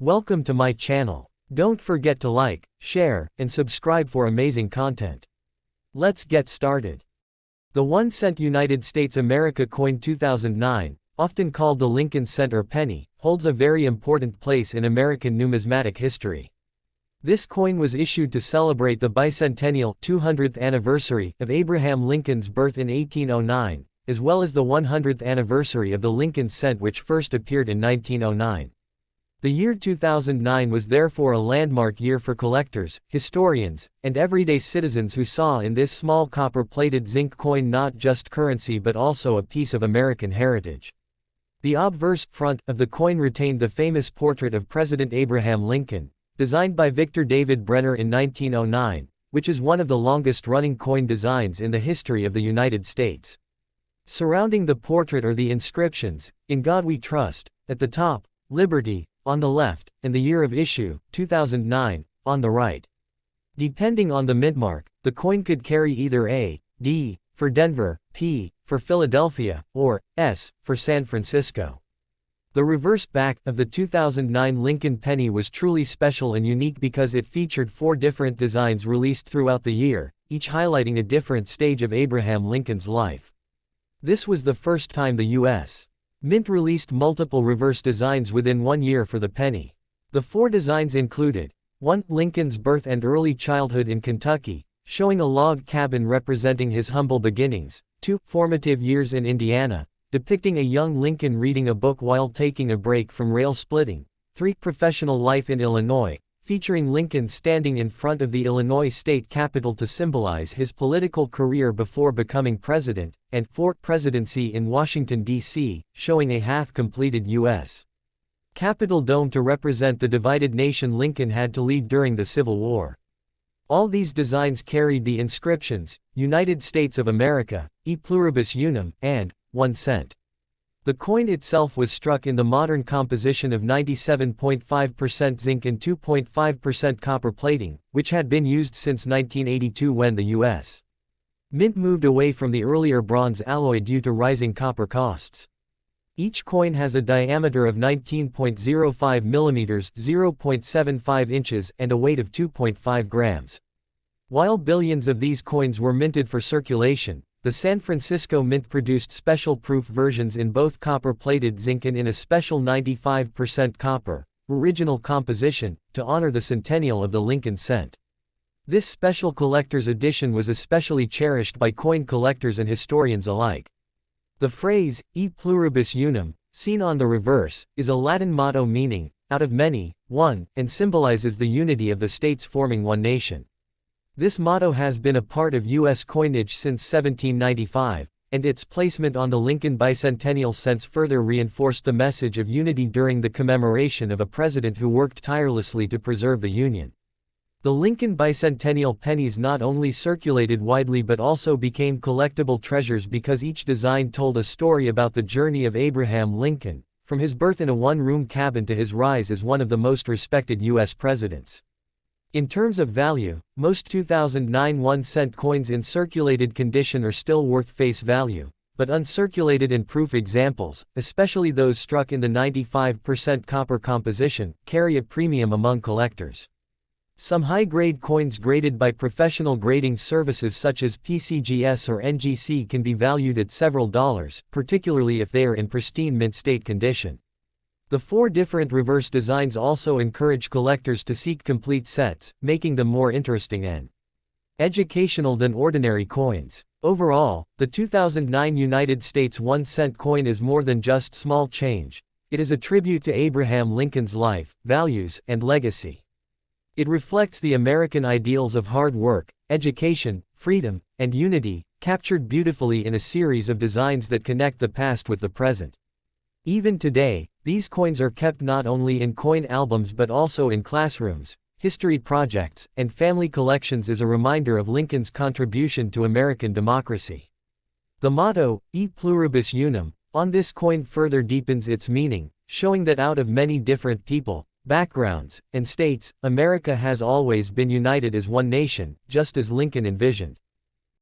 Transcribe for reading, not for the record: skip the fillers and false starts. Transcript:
Welcome to my channel. Don't forget to like, share, and subscribe for amazing content. Let's get started. The 1 cent United States America coin 2009, often called the Lincoln cent or penny, holds a very important place in American numismatic history. This coin was issued to celebrate the bicentennial 200th anniversary of Abraham Lincoln's birth in 1809, as well as the 100th anniversary of the Lincoln cent, which first appeared in 1909. The year 2009 was therefore a landmark year for collectors, historians, and everyday citizens who saw in this small copper-plated zinc coin not just currency but also a piece of American heritage. The obverse front of the coin retained the famous portrait of President Abraham Lincoln, designed by Victor David Brenner in 1909, which is one of the longest-running coin designs in the history of the United States. Surrounding the portrait are the inscriptions, "In God We Trust," at the top, "Liberty," on the left, and the year of issue, 2009, on the right. Depending on the mint mark, the coin could carry either A, D, for Denver, P, for Philadelphia, or S, for San Francisco. The reverse back of the 2009 Lincoln penny was truly special and unique because it featured 4 different designs released throughout the year, each highlighting a different stage of Abraham Lincoln's life. This was the first time the U.S. Mint released multiple reverse designs within 1 year for the penny. The 4 designs included 1. Lincoln's birth and early childhood in Kentucky, showing a log cabin representing his humble beginnings. 2. Formative years in Indiana, depicting a young Lincoln reading a book while taking a break from rail splitting. 3. Professional life in Illinois, featuring Lincoln standing in front of the Illinois state capitol to symbolize his political career before becoming president. And 4. Presidency in Washington, D.C., showing a half-completed U.S. Capitol dome to represent the divided nation Lincoln had to lead during the Civil War. All these designs carried the inscriptions, "United States of America," "E Pluribus Unum," and 1 cent. The coin itself was struck in the modern composition of 97.5% zinc and 2.5% copper plating, which had been used since 1982 when the U.S. Mint moved away from the earlier bronze alloy due to rising copper costs. Each coin has a diameter of 19.05 mm (0.75 inches) and a weight of 2.5 grams. While billions of these coins were minted for circulation, the San Francisco Mint produced special proof versions in both copper-plated zinc and in a special 95% copper, original composition, to honor the centennial of the Lincoln cent. This special collector's edition was especially cherished by coin collectors and historians alike. The phrase, "E Pluribus Unum," seen on the reverse, is a Latin motto meaning, "out of many, one," and symbolizes the unity of the states forming one nation. This motto has been a part of U.S. coinage since 1795, and its placement on the Lincoln Bicentennial cents further reinforced the message of unity during the commemoration of a president who worked tirelessly to preserve the Union. The Lincoln Bicentennial pennies not only circulated widely but also became collectible treasures because each design told a story about the journey of Abraham Lincoln, from his birth in a one-room cabin to his rise as one of the most respected U.S. presidents. In terms of value, most 2009 1 cent coins in circulated condition are still worth face value, but uncirculated and proof examples, especially those struck in the 95% copper composition, carry a premium among collectors. Some high-grade coins graded by professional grading services such as PCGS or NGC can be valued at several dollars, particularly if they are in pristine mint state condition. The 4 different reverse designs also encourage collectors to seek complete sets, making them more interesting and educational than ordinary coins. Overall, the 2009 United States 1 cent coin is more than just small change. It is a tribute to Abraham Lincoln's life, values, and legacy. It reflects the American ideals of hard work, education, freedom, and unity, captured beautifully in a series of designs that connect the past with the present. Even today, these coins are kept not only in coin albums but also in classrooms, history projects, and family collections as a reminder of Lincoln's contribution to American democracy. The motto, "E Pluribus Unum," on this coin further deepens its meaning, showing that out of many different people, backgrounds, and states, America has always been united as one nation, just as Lincoln envisioned.